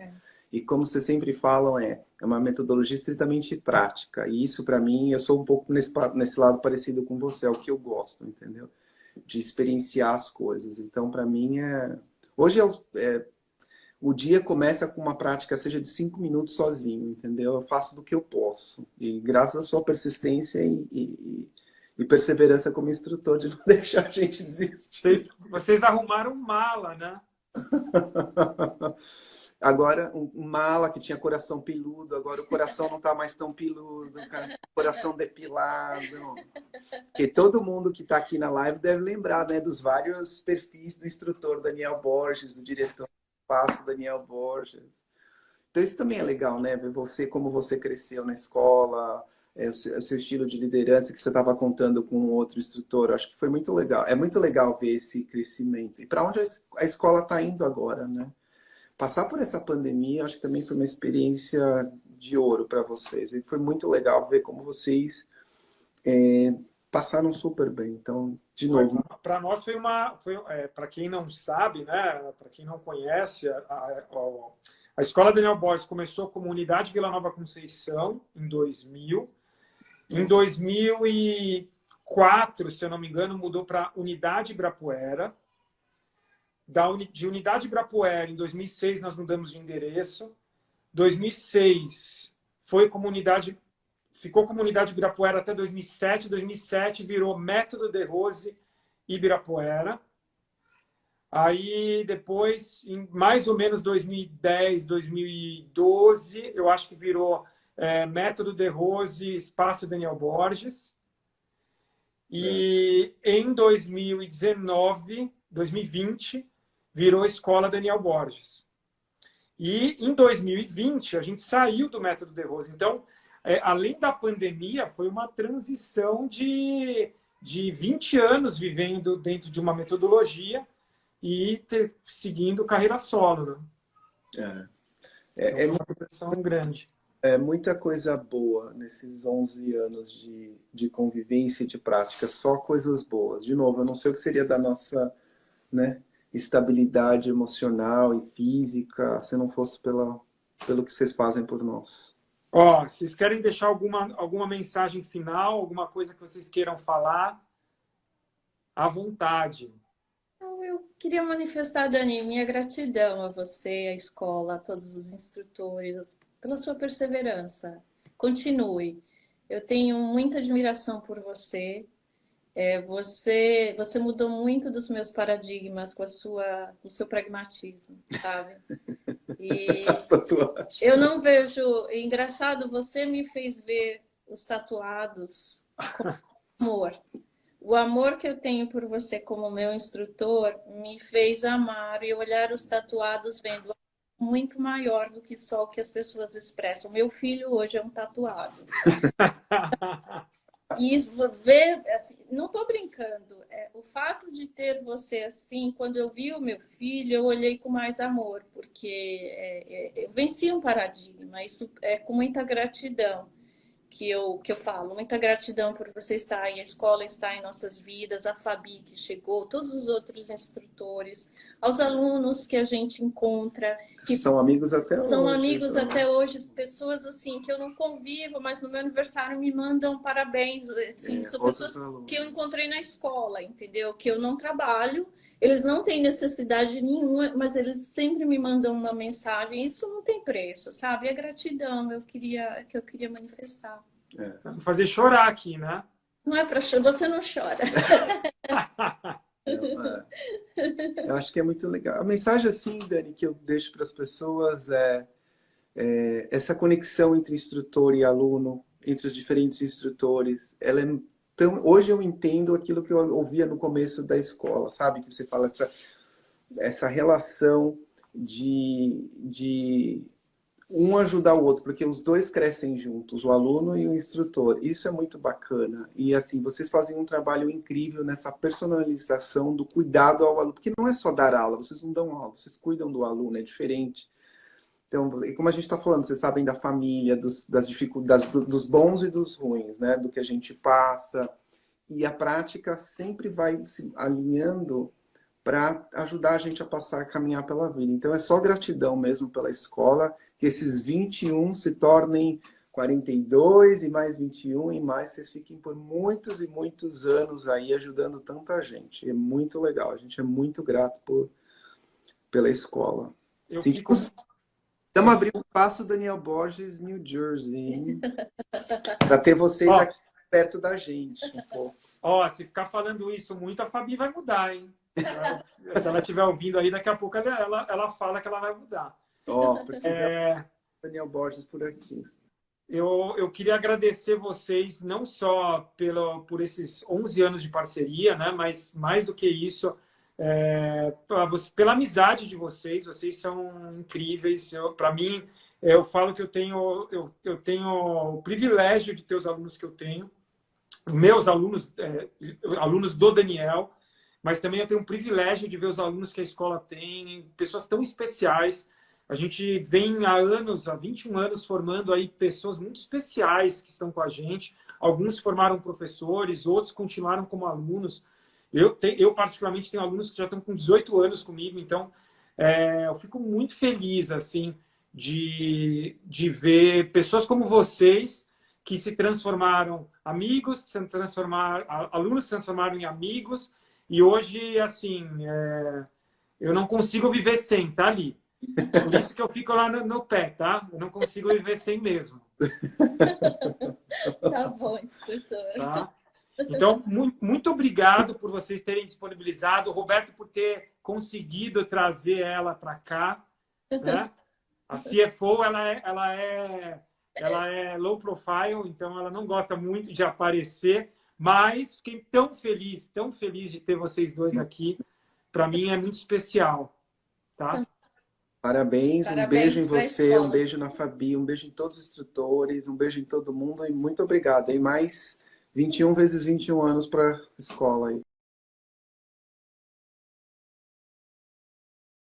Speaker 3: E como vocês sempre falam, é uma metodologia estritamente prática. E isso, para mim, eu sou um pouco nesse lado parecido com você, é o que eu gosto, entendeu? De experienciar as coisas. Então, para mim, hoje o dia começa com uma prática, seja de 5 minutos sozinho, entendeu? Eu faço do que eu posso. E graças à sua persistência e perseverança como instrutor, de não deixar a gente desistir.
Speaker 2: Vocês arrumaram mala, né?
Speaker 3: Agora, um mala que tinha coração peludo, agora o coração não está mais tão peludo, coração depilado. Porque todo mundo que está aqui na live deve lembrar, né, dos vários perfis do instrutor Daniel Borges, do diretor Passo Daniel Borges. Então isso também é legal, né? Ver você, como você cresceu na escola, o seu estilo de liderança que você estava contando com outro instrutor. Acho que foi muito legal. É muito legal ver esse crescimento. E para onde a escola está indo agora, né? Passar por essa pandemia, acho que também foi uma experiência de ouro para vocês. E foi muito legal ver como vocês passaram super bem. Então, de novo.
Speaker 2: Para nós para quem não sabe, né? Para quem não conhece, a Escola Daniel Borges começou como Unidade Vila Nova Conceição em 2000. Em 2004, se eu não me engano, mudou para Unidade Ibirapuera. De Unidade Ibirapuera, em 2006, nós mudamos de endereço. 2006 ficou como Unidade Ibirapuera até 2007. 2007 virou Método de Rose Ibirapuera. Aí depois, em mais ou menos 2010, 2012, eu acho que virou Método de Rose Espaço Daniel Borges. E em 2019, 2020, virou Escola Daniel Borges. E em 2020, a gente saiu do Método de Rose. Então, além da pandemia, foi uma transição de 20 anos vivendo dentro de uma metodologia e seguindo carreira solo. Né? É uma transição grande.
Speaker 3: É muita coisa boa nesses 11 anos de convivência e de prática. Só coisas boas. De novo, eu não sei o que seria da nossa, né, estabilidade emocional e física se não fosse pelo que vocês fazem por nós.
Speaker 2: Vocês querem deixar alguma mensagem final, alguma coisa que vocês queiram falar? À vontade.
Speaker 1: Eu queria manifestar, Dani, minha gratidão a você, à escola, a todos os instrutores, pela sua perseverança. Continue. Eu tenho muita admiração por você. Você mudou muito dos meus paradigmas com com o seu pragmatismo, sabe? E
Speaker 3: As tatuagens.
Speaker 1: eu não vejo... Engraçado, você me fez ver os tatuados com amor. O amor que eu tenho por você como meu instrutor me fez amar e olhar os tatuados vendo muito maior do que só o que as pessoas expressam. Meu filho hoje é um tatuado. E isso, ver, assim, não estou brincando. O fato de ter você assim, quando eu vi o meu filho, eu olhei com mais amor, porque eu venci um paradigma. Isso é com muita gratidão que eu falo. Muita gratidão por você estar aí, a escola está em nossas vidas, a Fabi que chegou, todos os outros instrutores, aos alunos que a gente encontra. Que
Speaker 3: são amigos até hoje.
Speaker 1: São amigos até hoje, pessoas assim que eu não convivo, mas no meu aniversário me mandam parabéns. Assim, são pessoas que eu encontrei na escola, entendeu? Que eu não trabalho, eles não têm necessidade nenhuma, mas eles sempre me mandam uma mensagem. Isso não tem preço, sabe? É gratidão que eu queria manifestar.
Speaker 2: Fazer chorar aqui, né?
Speaker 1: Não é para chorar, você não chora.
Speaker 3: Eu acho que é muito legal. A mensagem assim, Dani, que eu deixo para as pessoas é essa conexão entre instrutor e aluno, entre os diferentes instrutores. Ela é hoje eu entendo aquilo que eu ouvia no começo da escola, sabe? Que você fala essa relação de um ajudar o outro, porque os dois crescem juntos, o aluno e o instrutor. Isso é muito bacana. E assim, vocês fazem um trabalho incrível nessa personalização do cuidado ao aluno, porque não é só dar aula, vocês não dão aula, vocês cuidam do aluno, é diferente. Então, como a gente está falando, vocês sabem da família, das dificuldades, dos bons e dos ruins, né? Do que a gente passa. E a prática sempre vai se alinhando para ajudar a gente a passar, a caminhar pela vida. Então, é só gratidão mesmo pela escola, que esses 21 se tornem 42 e mais 21 e mais, vocês fiquem por muitos e muitos anos aí ajudando tanta gente. É muito legal, a gente é muito grato pela escola. Estamos abrindo o Passo Daniel Borges, New Jersey, para ter vocês aqui perto da gente um pouco.
Speaker 2: Se ficar falando isso muito, a Fabi vai mudar, hein? Se ela estiver ouvindo aí, daqui a pouco ela fala que ela vai mudar.
Speaker 3: Precisa Daniel Borges por aqui.
Speaker 2: Eu queria agradecer vocês, não só por esses 11 anos de parceria, né? Mas mais do que isso, pela amizade de vocês. Vocês são incríveis. Para mim, eu falo que eu tenho o privilégio de ter os alunos que eu tenho, meus alunos, alunos do Daniel, mas também eu tenho o privilégio de ver os alunos que a escola tem, pessoas tão especiais. A gente vem há 21 anos, formando aí pessoas muito especiais que estão com a gente. Alguns formaram professores, outros continuaram como alunos. Eu particularmente, tenho alunos que já estão com 18 anos comigo, então eu fico muito feliz assim, de ver pessoas como vocês que se transformaram alunos se transformaram em amigos, e hoje, assim, eu não consigo viver sem, tá ali. Por isso que eu fico lá no pé, tá? Eu não consigo viver sem mesmo.
Speaker 1: Tá bom, instrutor.
Speaker 2: Tá? Então, muito obrigado por vocês terem disponibilizado, o Roberto por ter conseguido trazer ela para cá, né? A CFO, ela é low profile, então ela não gosta muito de aparecer, mas fiquei tão feliz de ter vocês dois aqui. Para mim é muito especial, tá?
Speaker 3: Parabéns, um beijo em você, um beijo na Fabi, um beijo em todos os instrutores, um beijo em todo mundo e muito obrigado. E mais 21 vezes 21 anos para a escola aí.